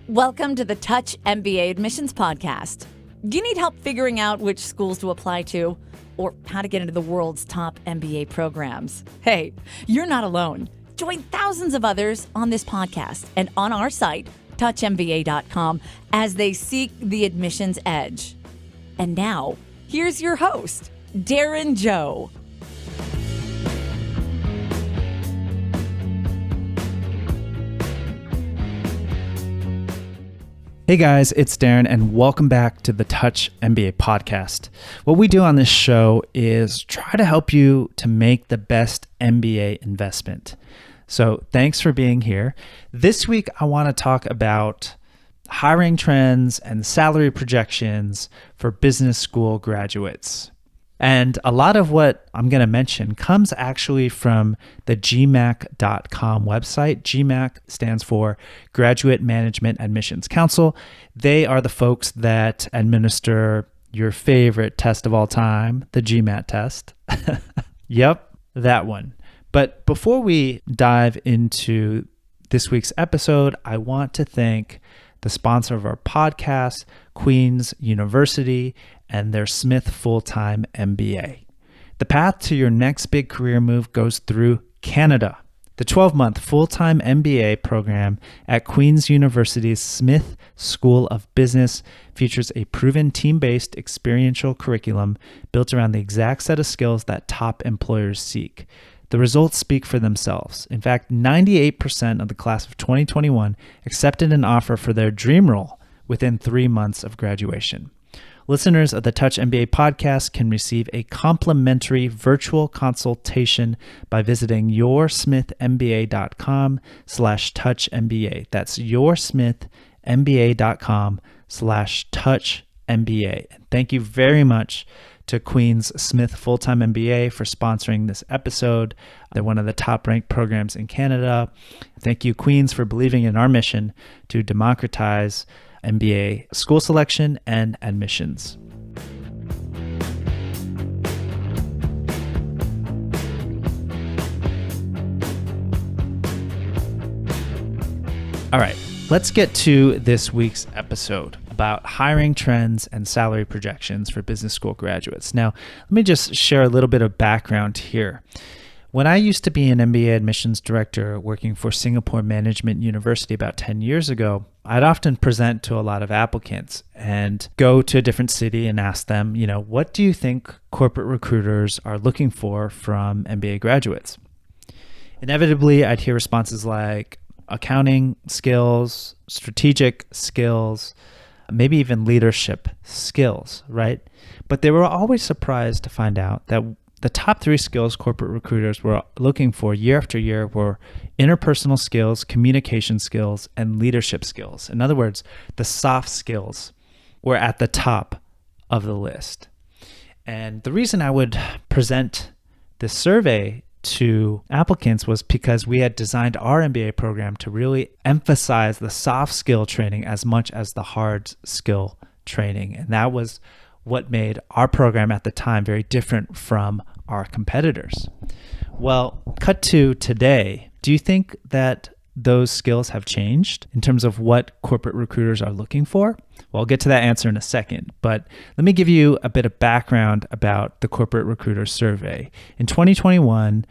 Welcome to the Touch MBA Admissions Podcast. Do you need help figuring out which schools to apply to or how to get into the world's top MBA programs? Hey, you're not alone. Join thousands of others on this podcast and on our site, touchmba.com, as they seek the admissions edge. And now, here's your host, Darren Joe. Hey guys, it's Darren and welcome back to the Touch MBA Podcast. What we do on this show is try to help you to make the best MBA investment. So thanks for being here. This week, I want to talk about hiring trends and salary projections for business school graduates. And a lot of what I'm going to mention comes actually from the GMAC.com website. GMAC stands for Graduate Management Admissions Council. They are the folks that administer your favorite test of all time, the GMAT test. Yep, that one. But before we dive into this week's episode, I want to thank the sponsor of our podcast, Queen's University, and their Smith Full-time MBA. The path to your next big career move goes through Canada. The 12-month full-time MBA program at Queen's University's Smith School of Business features a proven team-based experiential curriculum built around the exact set of skills that top employers seek. The results speak for themselves. In fact, 98% of the class of 2021 accepted an offer for their dream role within 3 months of graduation. Listeners of the Touch MBA podcast can receive a complimentary virtual consultation by visiting yoursmithmba.com/touchmba. That's yoursmithmba.com/touchmba. And thank you very much to Queen's Smith Full-time MBA for sponsoring this episode. They're one of the top-ranked programs in Canada. Thank you, Queen's, for believing in our mission to democratize MBA school selection and admissions. All right, let's get to this week's episode about hiring trends and salary projections for business school graduates. Now, let me just share a little bit of background here. When I used to be an MBA admissions director working for Singapore Management University about 10 years ago, I'd often present to a lot of applicants and go to a different city and ask them, what do you think corporate recruiters are looking for from MBA graduates? Inevitably, I'd hear responses like accounting skills, strategic skills, maybe even leadership skills, right? But they were always surprised to find out that the top 3 skills corporate recruiters were looking for year after year were interpersonal skills, communication skills, and leadership skills. In other words, the soft skills were at the top of the list. And the reason I would present this survey to applicants was because we had designed our MBA program to really emphasize the soft skill training as much as the hard skill training. And that was what made our program at the time very different from our competitors. Well, cut to today. Do you think that those skills have changed in terms of what corporate recruiters are looking for? Well, I'll get to that answer in a second, but let me give you a bit of background about the corporate recruiter survey. In 2021,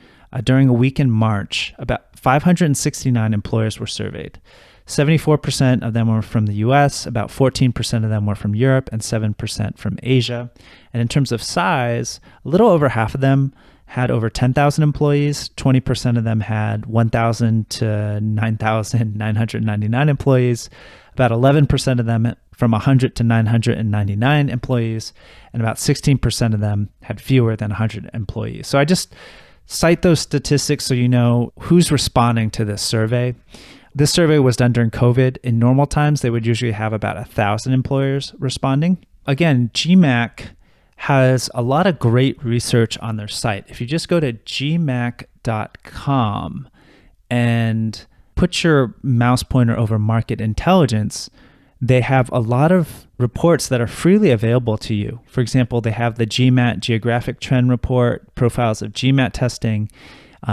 during a week in March, about 569 employers were surveyed. 74% of them were from the US, about 14% of them were from Europe, and 7% from Asia. And in terms of size, a little over half of them had over 10,000 employees, 20% of them had 1,000 to 9,999 employees, about 11% of them from 100 to 999 employees, and about 16% of them had fewer than 100 employees. So I just cite those statistics so you know who's responding to this survey. This survey was done during COVID. In normal times, they would usually have about 1,000 employers responding. Again, GMAC has a lot of great research on their site. If you just go to gmac.com and put your mouse pointer over market intelligence, they have a lot of reports that are freely available to you. For example, they have the GMAT Geographic Trend Report, profiles of GMAT testing,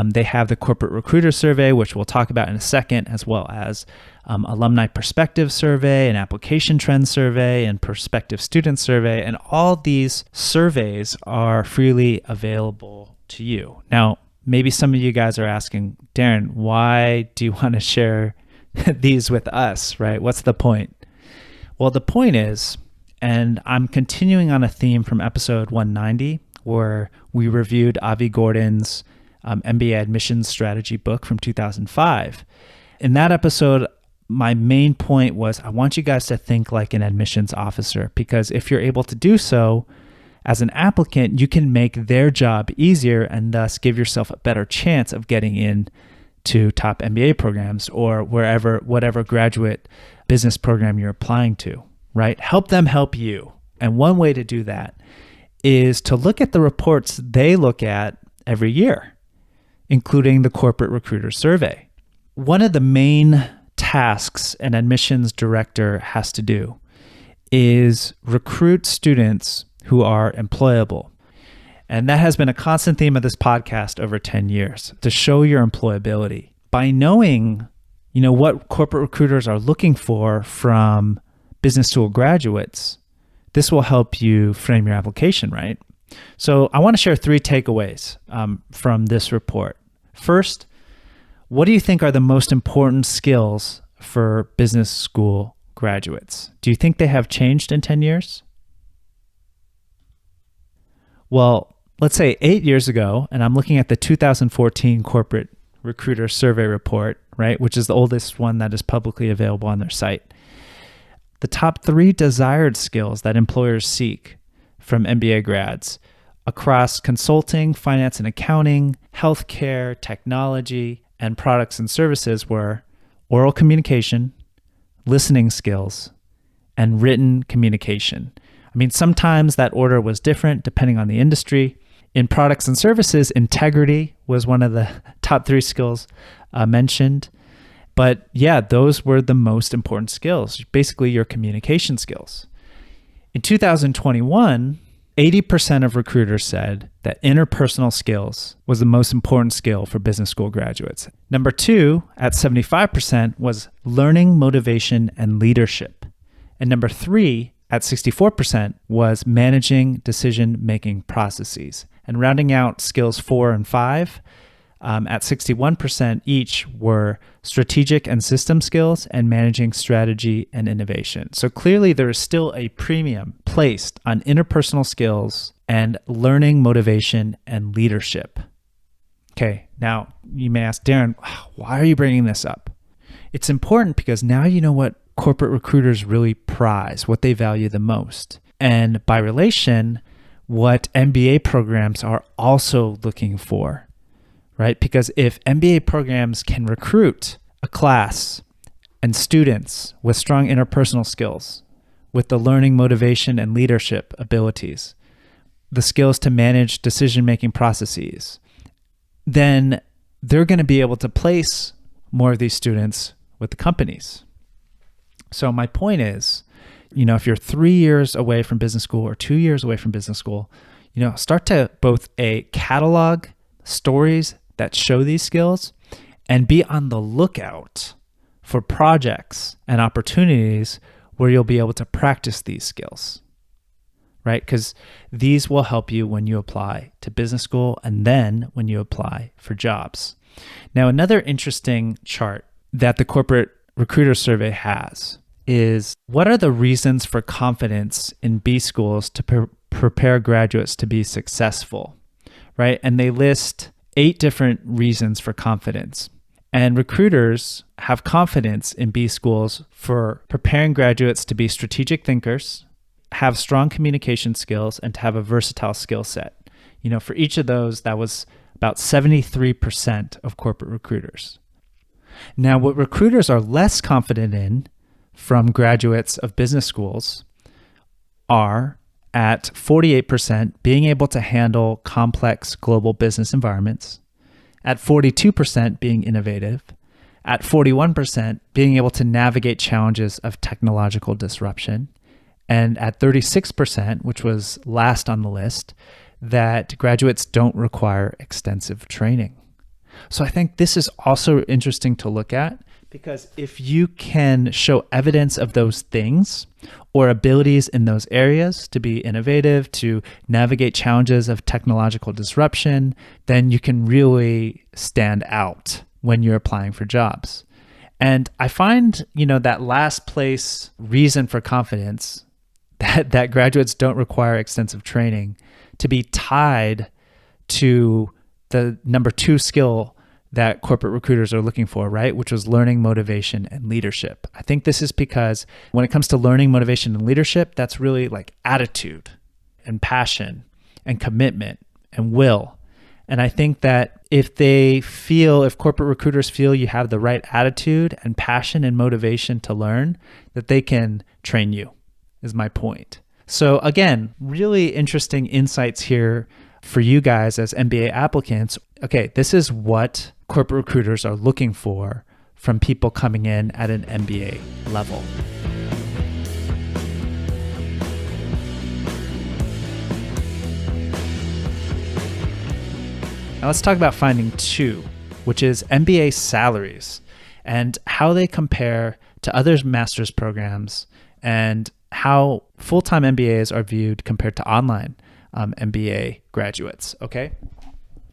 They have the corporate recruiter survey, which we'll talk about in a second, as well as alumni perspective survey, an application trend survey, and prospective student survey. And all these surveys are freely available to you. Now, maybe some of you guys are asking, Darren, why do you want to share these with us, right? What's the point? Well, the point is, and I'm continuing on a theme from episode 190, where we reviewed Avi Gordon's MBA admissions strategy book from 2005. In that episode, my main point was I want you guys to think like an admissions officer, because if you're able to do so as an applicant, you can make their job easier and thus give yourself a better chance of getting in to top MBA programs or whatever graduate business program you're applying to, right? Help them help you. And one way to do that is to look at the reports they look at every year, including the corporate recruiter survey. One of the main tasks an admissions director has to do is recruit students who are employable. And that has been a constant theme of this podcast over 10 years, to show your employability. By knowing, what corporate recruiters are looking for from business school graduates, this will help you frame your application, right? So I want to share 3 takeaways from this report. First, what do you think are the most important skills for business school graduates? Do you think they have changed in 10 years? Well, let's say 8 years ago, and I'm looking at the 2014 Corporate Recruiter Survey Report, right, which is the oldest one that is publicly available on their site. The top 3 desired skills that employers seek from MBA grads across consulting, finance and accounting, healthcare, technology, and products and services were oral communication, listening skills, and written communication. I mean, sometimes that order was different depending on the industry. In products and services, integrity was one of the top 3 skills mentioned. But yeah, those were the most important skills, basically your communication skills. In 2021, 80% of recruiters said that interpersonal skills was the most important skill for business school graduates. Number 2, at 75%, was learning, motivation, and leadership. And number 3, at 64%, was managing decision-making processes. And rounding out skills 4 and 5, at 61% each were strategic and system skills and managing strategy and innovation. So clearly there is still a premium placed on interpersonal skills and learning, motivation, and leadership. Okay, now you may ask, Darren, why are you bringing this up? It's important because now you know what corporate recruiters really prize, what they value the most. And by relation, what MBA programs are also looking for. Right? Because if MBA programs can recruit a class and students with strong interpersonal skills, with the learning, motivation, and leadership abilities, the skills to manage decision-making processes, then they're going to be able to place more of these students with the companies. So my point is, if you're 3 years away from business school or 2 years away from business school, start to both catalog stories that show these skills and be on the lookout for projects and opportunities where you'll be able to practice these skills, right? Because these will help you when you apply to business school and then when you apply for jobs. Now, another interesting chart that the corporate recruiter survey has is what are the reasons for confidence in B schools to prepare graduates to be successful, right? And they list 8 different reasons for confidence. And recruiters have confidence in B schools for preparing graduates to be strategic thinkers, have strong communication skills, and to have a versatile skill set. For each of those, that was about 73% of corporate recruiters. Now, what recruiters are less confident in from graduates of business schools are at 48%, being able to handle complex global business environments, at 42%, being innovative, at 41%, being able to navigate challenges of technological disruption, and at 36%, which was last on the list, that graduates don't require extensive training. So I think this is also interesting to look at, because if you can show evidence of those things or abilities in those areas to be innovative, to navigate challenges of technological disruption, then you can really stand out when you're applying for jobs. And I find, that last place reason for confidence, that graduates don't require extensive training, to be tied to the number 2 skill that corporate recruiters are looking for, right? Which was learning, motivation, and leadership. I think this is because when it comes to learning, motivation, and leadership, that's really like attitude and passion and commitment and will. And I think that if corporate recruiters feel you have the right attitude and passion and motivation to learn, that they can train you, is my point. So again, really interesting insights here for you guys as MBA applicants. Okay, this is what corporate recruiters are looking for from people coming in at an MBA level. Now let's talk about finding 2, which is MBA salaries and how they compare to other master's programs and how full-time MBAs are viewed compared to online MBA graduates, okay?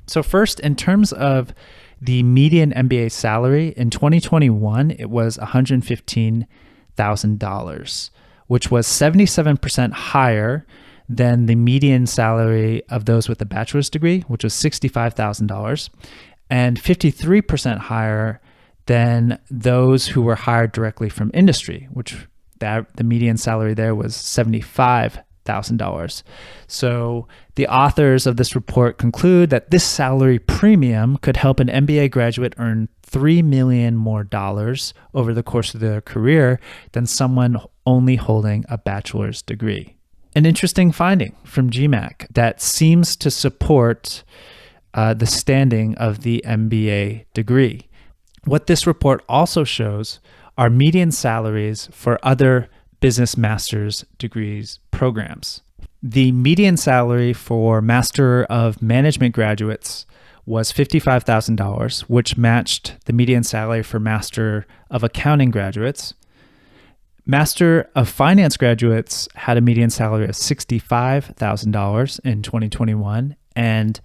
So first, in terms of the median MBA salary, in 2021, it was $115,000, which was 77% higher than the median salary of those with a bachelor's degree, which was $65,000, and 53% higher than those who were hired directly from industry, which the median salary there was $75,000. So the authors of this report conclude that this salary premium could help an MBA graduate earn $3 million more over the course of their career than someone only holding a bachelor's degree. An interesting finding from GMAC that seems to support the standing of the MBA degree. What this report also shows are median salaries for other business master's degrees programs. The median salary for Master of Management graduates was $55,000, which matched the median salary for Master of Accounting graduates. Master of Finance graduates had a median salary of $65,000 in 2021, and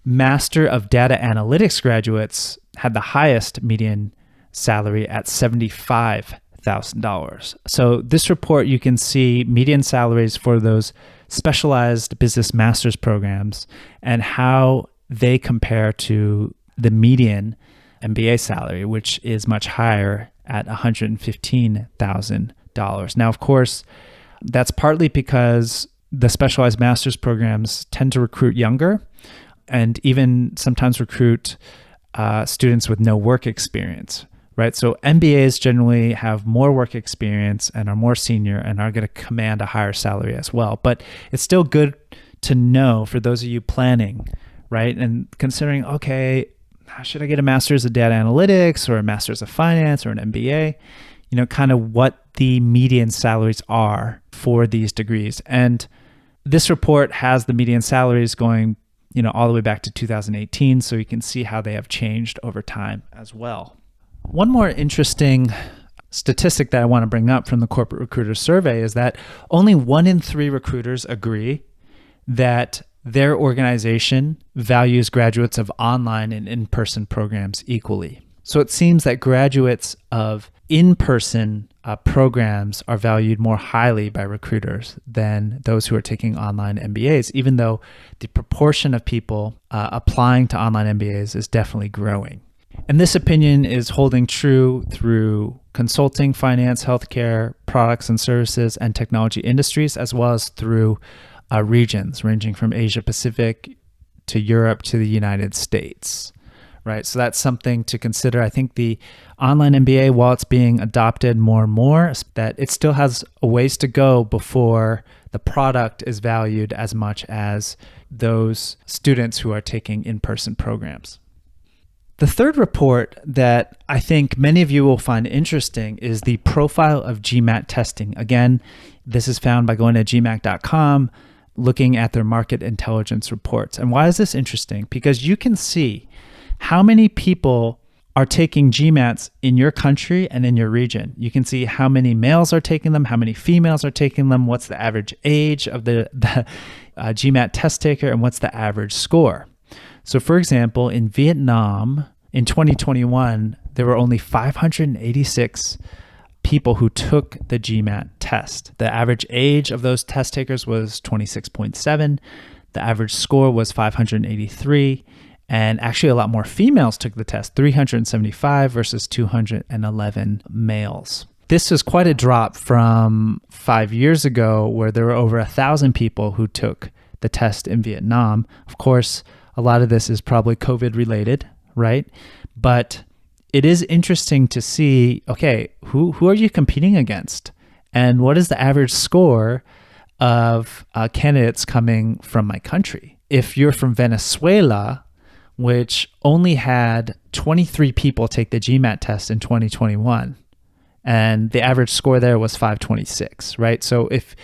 Master of Data Analytics graduates had the highest median salary at $75,000. So this report, you can see median salaries for those specialized business master's programs and how they compare to the median MBA salary, which is much higher at $115,000. Now, of course, that's partly because the specialized master's programs tend to recruit younger and even sometimes recruit students with no work experience, right? So MBAs generally have more work experience and are more senior and are going to command a higher salary as well. But it's still good to know for those of you planning, right? And considering, okay, should I get a master's of data analytics or a master's of finance or an MBA? Kind of what the median salaries are for these degrees. And this report has the median salaries going, all the way back to 2018. So you can see how they have changed over time as well. One more interesting statistic that I want to bring up from the Corporate Recruiter Survey is that only 1 in 3 recruiters agree that their organization values graduates of online and in-person programs equally. So it seems that graduates of in-person programs are valued more highly by recruiters than those who are taking online MBAs, even though the proportion of people applying to online MBAs is definitely growing. And this opinion is holding true through consulting, finance, healthcare, products and services, and technology industries, as well as through regions ranging from Asia Pacific to Europe to the United States, right? So that's something to consider. I think the online MBA, while it's being adopted more and more, that it still has a ways to go before the product is valued as much as those students who are taking in-person programs. The third report that I think many of you will find interesting is the profile of GMAT testing. Again, this is found by going to gmac.com, looking at their market intelligence reports. And why is this interesting? Because you can see how many people are taking GMATs in your country and in your region. You can see how many males are taking them, how many females are taking them, what's the average age of the GMAT test taker, and what's the average score. So for example, in Vietnam, in 2021, there were only 586 people who took the GMAT test. The average age of those test takers was 26.7. The average score was 583. And actually a lot more females took the test, 375 versus 211 males. This was quite a drop from 5 years ago where there were over 1,000 people who took the test in Vietnam. Of course, a lot of this is probably COVID related, right? But it is interesting to see, okay, who are you competing against? And what is the average score of candidates coming from my country? If you're from Venezuela, which only had 23 people take the GMAT test in 2021, and the average score there was 526, right? So if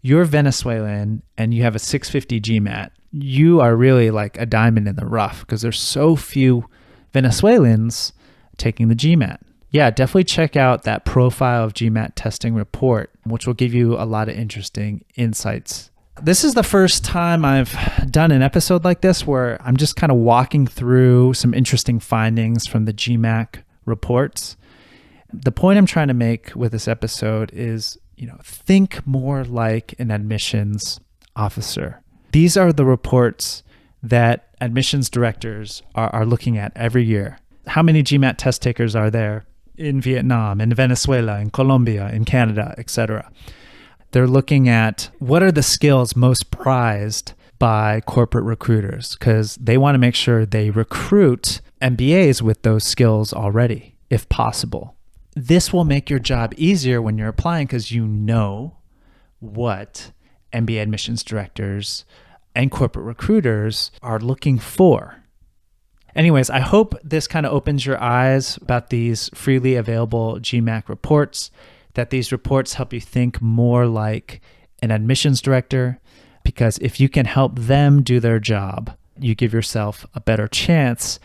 you're Venezuelan and you have a 650 GMAT, you are really like a diamond in the rough because there's so few Venezuelans taking the GMAT. Yeah, definitely check out that profile of GMAT testing report, which will give you a lot of interesting insights. This is the first time I've done an episode like this where I'm just kind of walking through some interesting findings from the GMAC reports. The point I'm trying to make with this episode is, think more like an admissions officer. These are the reports that admissions directors are looking at every year. How many GMAT test takers are there in Vietnam, in Venezuela, in Colombia, in Canada, etc.? They're looking at what are the skills most prized by corporate recruiters because they want to make sure they recruit MBAs with those skills already, if possible. This will make your job easier when you're applying because you know what MBA admissions directors and corporate recruiters are looking for. Anyways, I hope this kind of opens your eyes about these freely available GMAC reports, that these reports help you think more like an admissions director, because if you can help them do their job, you give yourself a better chance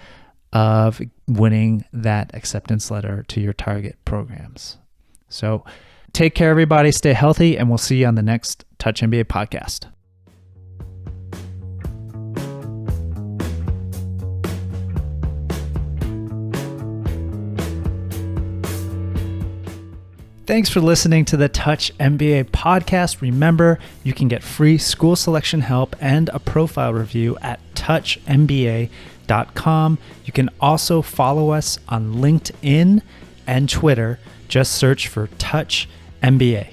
of winning that acceptance letter to your target programs. So take care, everybody. Stay healthy, and we'll see you on the next Touch MBA podcast. Thanks for listening to the Touch MBA podcast. Remember, you can get free school selection help and a profile review at touchmba.com. You can also follow us on LinkedIn and Twitter. Just search for Touch MBA.